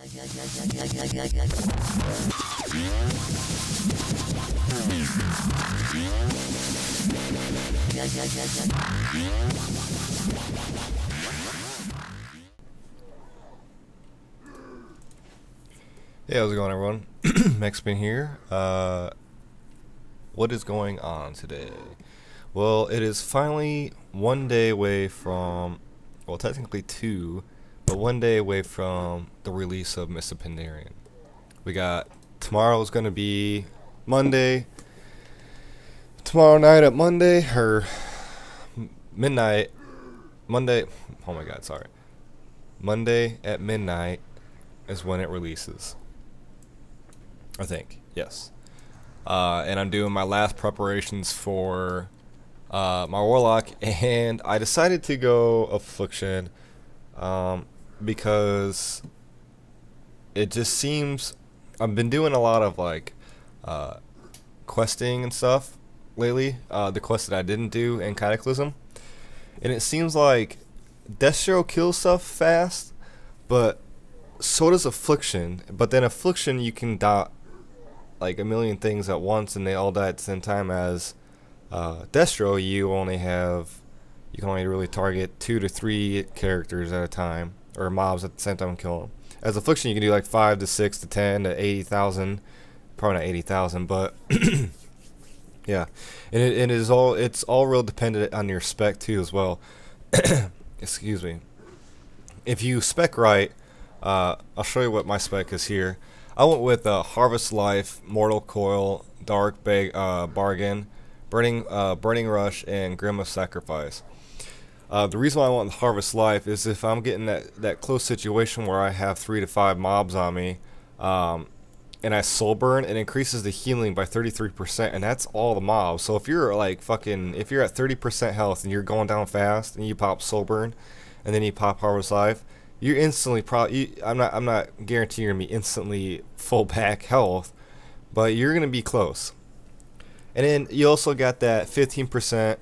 Hey, how's it going, everyone? Maxman here. What is going on today? Well, it is finally 1 day away from, well, technically 2, but 1 day away from the release of Mr. Pandarian. We got, tomorrow's going to be Monday. Tomorrow night at Monday, or midnight, Monday, oh my god, sorry. Monday at midnight is when it releases. I think, yes. And I'm doing my last preparations for my Warlock, and I decided to go Affliction because it just seems I've been doing a lot of like questing and stuff lately, the quest that I didn't do in Cataclysm, and it seems like Destro kills stuff fast, but so does Affliction. But then Affliction, you can dot like a million things at once and they all die at the same time, as Destro, you can only really target 2 to 3 characters at a time, or mobs at the same time and kill them. As Affliction, you can do like 5 to 6 to 10 to 80,000, probably not 80,000, but yeah, and it's all real dependent on your spec too as well. Excuse me. If you spec right, I'll show you what my spec is here. I went with Harvest Life, Mortal Coil, Dark Bargain, Burning Rush, and Grim of Sacrifice. The reason why I want Harvest Life is if I'm getting that close situation where I have 3 to 5 mobs on me, and I soul burn, it increases the healing by 33%, and that's all the mobs. So if you're like if you're at 30% health and you're going down fast, and you pop soul burn, and then you pop Harvest Life, you're instantly I'm not guaranteeing you're gonna be instantly full back health, but you're gonna be close. And then you also got that 15%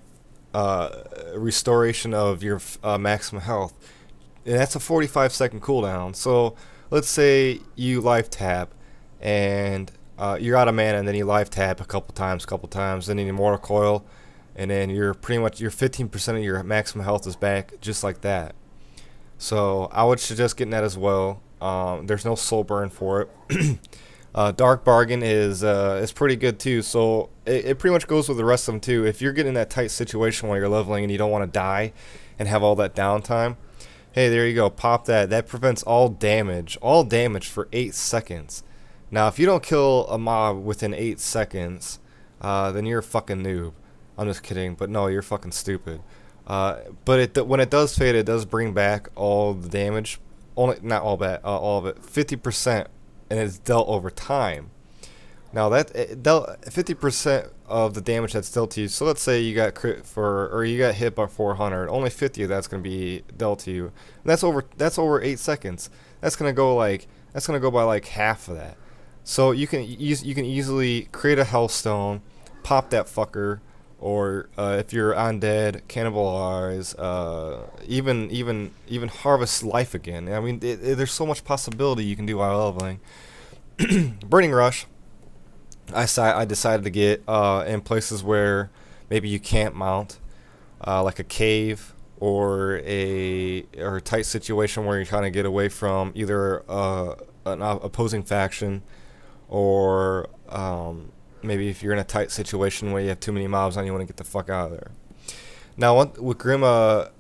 restoration of your maximum health, and that's a 45-second cooldown. So let's say you life tap and you're out of mana, and then you life tap a couple times, and then you Mortal Coil, and then you're pretty much, your 15% of your maximum health is back just like that. So I would suggest getting that as well. There's no soul burn for it. Dark Bargain is pretty good too. So it pretty much goes with the rest of them too. If you're getting in that tight situation while you're leveling and you don't want to die and have all that downtime, hey, there you go. Pop that. That prevents all damage for 8 seconds. Now, if you don't kill a mob within 8 seconds, then you're a fucking noob. I'm just kidding, but no, you're fucking stupid. But when it does fade, it does bring back all the damage. Not all of it. 50%, and it's dealt over time. Now that dealt 50% of the damage that's dealt to you. So let's say you got you got hit by 400. Only 50 of that's gonna be dealt to you. And that's over 8 seconds. That's gonna go by like half of that. So you can easily create a Hellstone, pop that fucker. Or if you're undead, cannibalize, even harvest life again. I mean, there's so much possibility you can do while leveling. Burning Rush, I decided to get in places where maybe you can't mount, like a cave or a tight situation where you're trying to get away from either an opposing faction, or maybe if you're in a tight situation where you have too many mobs on you, want to get the fuck out of there. Now, with Grim of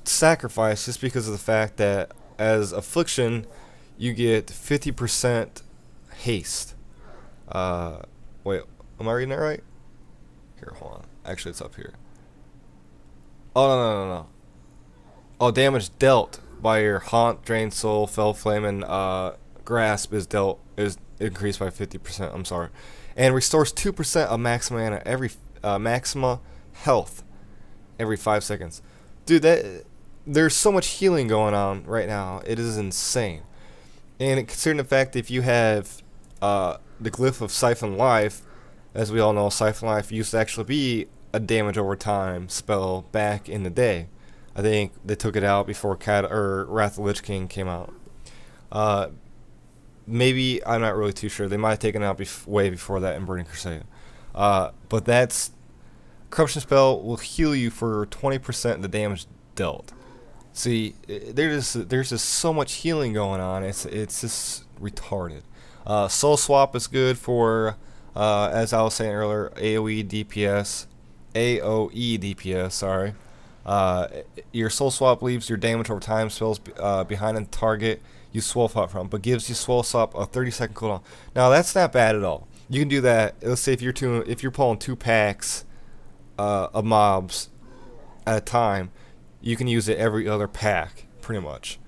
Sacrifice, just because of the fact that as Affliction, you get 50% haste. Wait, am I reading that right? Here, hold on. Actually, it's up here. Oh, no. Oh, damage dealt by your Haunt, Drain Soul, Fell Flame, and Grasp is increased by 50%. I'm sorry. And restores 2% of maximum mana maxima health every 5 seconds. Dude, there's so much healing going on right now. It is insane. And considering the fact that if you have the glyph of Siphon Life, as we all know, Siphon Life used to actually be a damage over time spell back in the day. I think they took it out before Wrath of the Lich King came out. maybe, I'm not really too sure. They might have taken it out way before that in Burning Crusade. But that's corruption spell will heal you for 20% of the damage dealt. See, there's just so much healing going on. It's just retarded. Soul swap is good for, as I was saying earlier, AOE DPS. Sorry. Your soul swap leaves your damage over time spells behind the target you soul swap from, but gives you soul swap a 30-second cooldown. Now that's not bad at all. You can do that. Let's say if you're pulling 2 packs of mobs at a time, you can use it every other pack pretty much,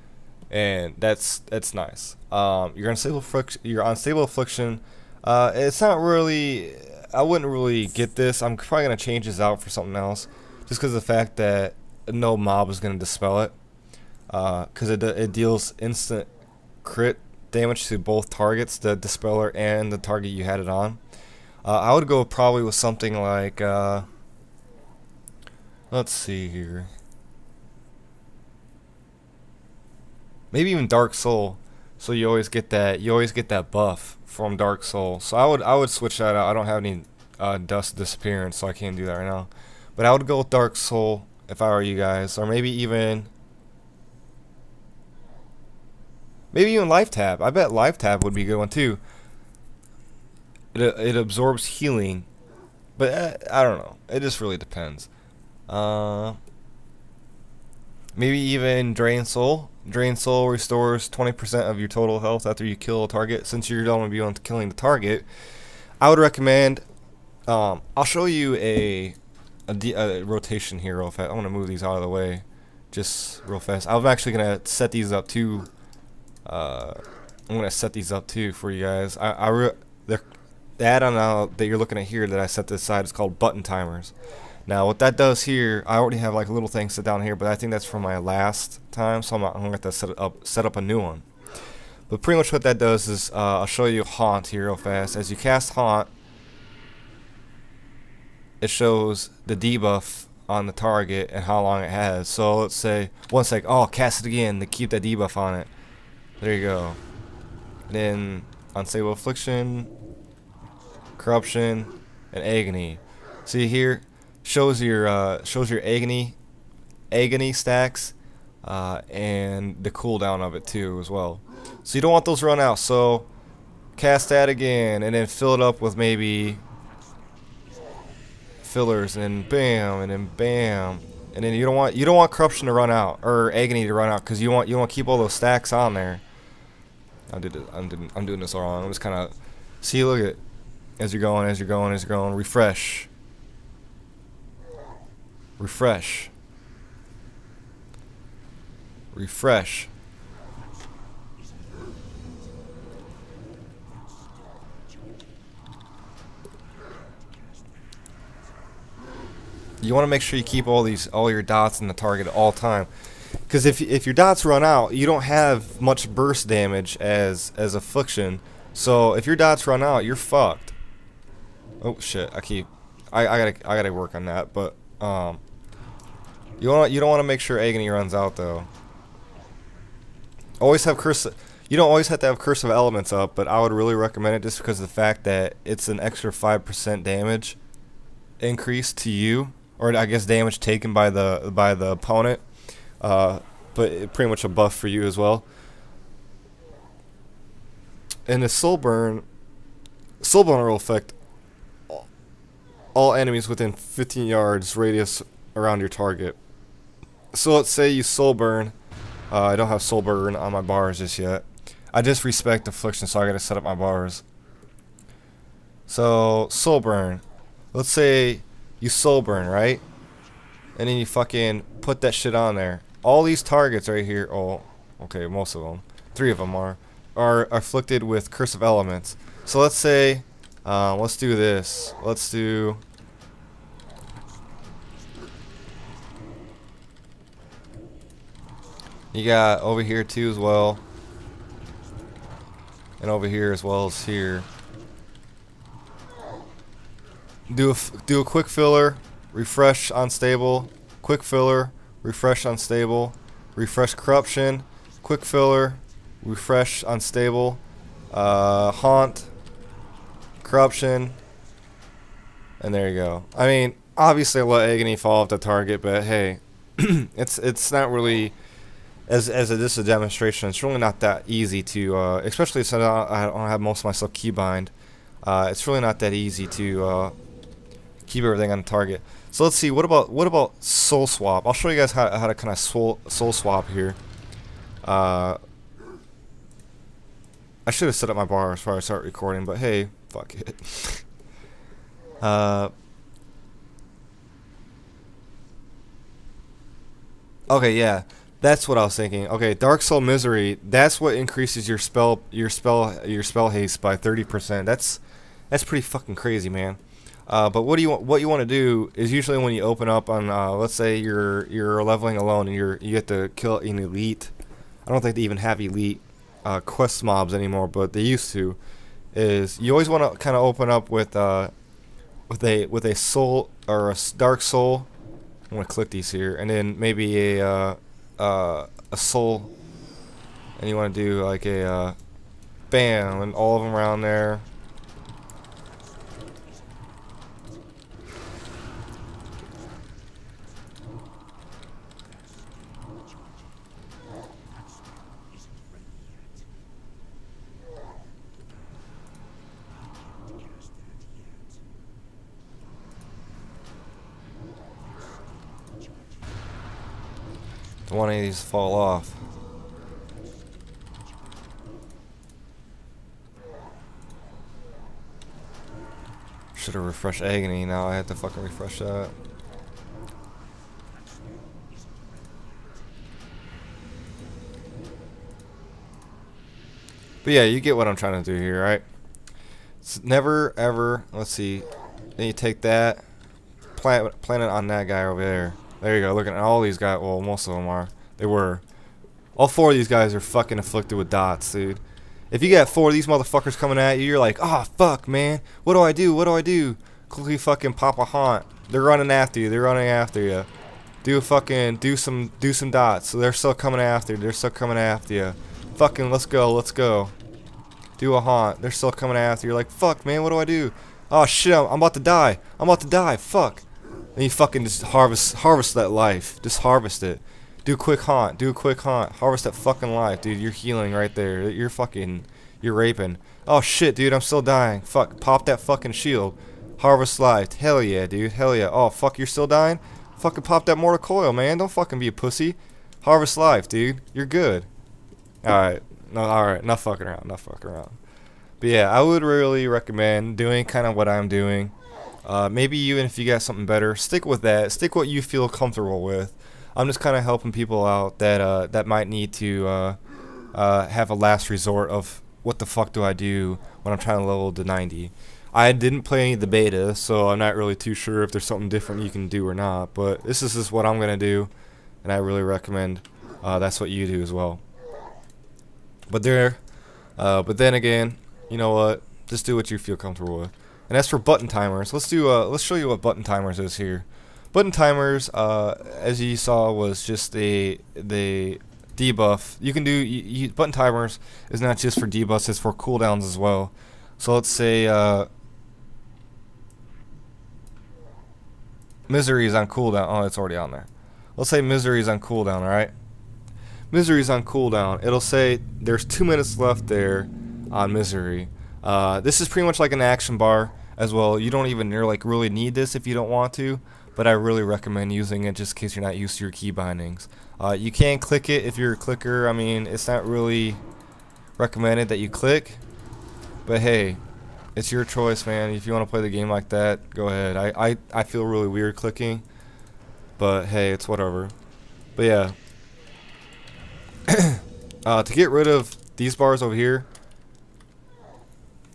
and that's nice. You're unstable affliction. It's not really. I wouldn't really get this. I'm probably gonna change this out for something else, just because of the fact that no mob is gonna dispel it. Because it deals instant crit damage to both targets, the dispeller and the target you had it on. I would go probably with something like, let's see here, maybe even Dark Soul. So you always get that buff from Dark Soul. So I would switch that out. I don't have any dust disappearance, so I can't do that right now. But I would go with Dark Soul if I were you guys, or maybe even Life Tab. I bet Life Tab would be a good one too. It absorbs healing, but I don't know. It just really depends. Maybe even Drain Soul. Drain Soul restores 20% of your total health after you kill a target. Since you're going to be on killing the target, I would recommend. I'll show you a rotation here real fast. I want to move these out of the way, just real fast. I'm actually gonna set these up too. I'm gonna set these up too for you guys. The add-on that you're looking at here that I set to the side is called button timers. Now what that does here, I already have like little things set down here, but I think that's from my last time, so I'm gonna have to set up a new one. But pretty much what that does is, I'll show you Haunt here real fast. As you cast Haunt, it shows the debuff on the target and how long it has. So let's say one sec, oh, cast it again to keep that debuff on it. There you go. And then unstable affliction, corruption, and agony. See here, shows your agony stacks, and the cooldown of it too as well. So you don't want those to run out. So cast that again, and then fill it up with maybe fillers, and then bam, and then bam, and then you don't want corruption to run out or agony to run out, because you want to keep all those stacks on there. I'm doing this all wrong. I'm just kind of see. Look at as you're going, refresh. You want to make sure you keep all your dots in the target at all time, because if your dots run out, you don't have much burst damage as affliction. So if your dots run out, you're fucked. Oh shit! I gotta work on that. But you don't want to make sure agony runs out though. Always have curse. You don't always have to have Curse of Elements up, but I would really recommend it just because of the fact that it's an extra 5% damage increase to you. Or I guess damage taken by the opponent, but pretty much a buff for you as well. And the soul burn will affect all enemies within 15 yards radius around your target. So let's say you soul burn. I don't have soul burn on my bars just yet. I just respect affliction, so I gotta set up my bars. So soul burn. Let's say you soul burn, right? And then you fucking put that shit on there. All these targets right here, oh, okay, most of them, 3 of them are afflicted with Curse of Elements. So let's say, let's do this. Let's do. You got over here too as well, and over here as well as here. Do a quick filler, refresh unstable, quick filler, refresh unstable, refresh corruption, quick filler, refresh unstable, Haunt, Corruption, and there you go. I mean, obviously I'll let Agony fall off the target, but hey, it's not really as this is a demonstration. It's really not that easy to, especially since I don't have most of my stuff keybind. It's really not that easy to keep everything on target. So let's see. What about soul swap? I'll show you guys how to kind of soul swap here. I should have set up my bar before I start recording, but hey, fuck it. Okay, yeah, that's what I was thinking. Okay, Dark Soul Misery. That's what increases your spell haste by 30%. That's pretty fucking crazy, man. But what you want to do is usually when you open up on let's say you're leveling alone and you have to kill an elite. I don't think they even have elite quest mobs anymore, but they used to. Is you always want to kind of open up with a soul or a dark soul. I'm gonna click these here, and then maybe a soul, and you want to do like a bam, and all of them around there. Don't want any of these to fall off. Should have refreshed Agony. Now I have to fucking refresh that. But yeah, you get what I'm trying to do here, right? It's never ever. Let's see. Then you take that, plant it on that guy over there. There you go. Looking at all these guys. Well, most of them are. They were. All four of these guys are fucking afflicted with dots, dude. If you got four of these motherfuckers coming at you, you're like, oh fuck, man. What do I do? What do I do? Quickly fucking pop a haunt. They're running after you. They're running after you. Do some dots. So they're still coming after you. They're still coming after you. Fucking let's go. Let's go. Do a haunt. They're still coming after you. You're like, fuck, man. What do I do? Oh shit. I'm about to die. I'm about to die. Fuck. And you fucking just harvest that life. Just harvest it. Do a quick haunt. Do a quick haunt. Harvest that fucking life, dude. You're healing right there. You're raping. Oh shit, dude. I'm still dying. Fuck. Pop that fucking shield. Harvest life. Hell yeah, dude. Hell yeah. Oh fuck, you're still dying? Fucking pop that mortal coil, man. Don't fucking be a pussy. Harvest life, dude. You're good. Alright. No, alright. Not fucking around. Not fucking around. But yeah, I would really recommend doing kind of what I'm doing. Maybe even if you got something better, stick with that. Stick what you feel comfortable with. I'm just kind of helping people out that might need to have a last resort of what the fuck do I do when I'm trying to level to 90. I didn't play any of the beta, so I'm not really too sure if there's something different you can do or not. But this is just what I'm gonna do, and I really recommend that's what you do as well. But then again, you know what? Just do what you feel comfortable with. And as for button timers, let's show you what button timers is here. Button timers, as you saw, was just the debuff. You can do button timers is not just for debuffs; it's for cooldowns as well. So let's say Misery is on cooldown. Oh, it's already on there. Let's say Misery is on cooldown. All right. Misery is on cooldown. It'll say there's 2 minutes left there on Misery. This is pretty much like an action bar as well. You don't even really need this if you don't want to, but I really recommend using it just in case you're not used to your key bindings. You can click it if you're a clicker. I mean, it's not really recommended that you click, but hey, it's your choice, man. If you want to play the game like that, go ahead. I feel really weird clicking, but hey, it's whatever. But yeah, to get rid of these bars over here,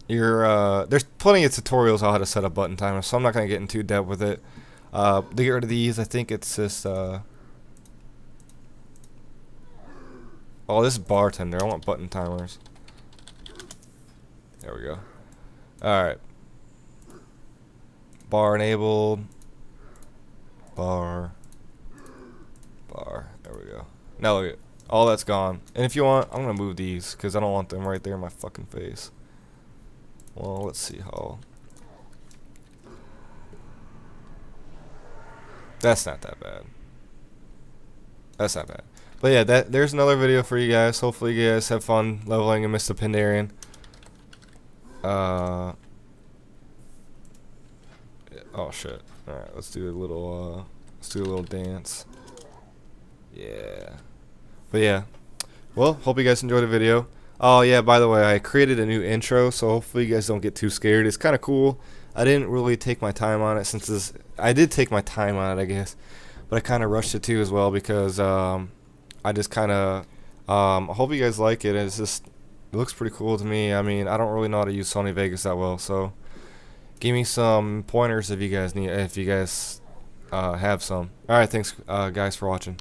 there's plenty of tutorials on how to set up button timers, so I'm not gonna get into depth with it. To get rid of these, I think it's just oh, this is bartender. I want button timers. There we go. Alright. Bar enabled. Bar. There we go. Now look at All that's gone. And if you want, I'm gonna move these because I don't want them right there in my fucking face. Well, let's see how. That's not that bad. That's not bad. But yeah, there's another video for you guys. Hopefully you guys have fun leveling and Mr. Pandarian. Oh shit. Alright, let's do a little dance. Yeah. But yeah. Well, hope you guys enjoyed the video. Oh yeah, by the way, I created a new intro, so hopefully you guys don't get too scared. It's kinda cool. I didn't really take my time on it since I did take my time on it, I guess. But I kinda rushed it too as well because I just kinda I hope you guys like it. It looks pretty cool to me. I mean, I don't really know how to use Sony Vegas that well, so give me some pointers if you guys have some. Alright, thanks guys for watching.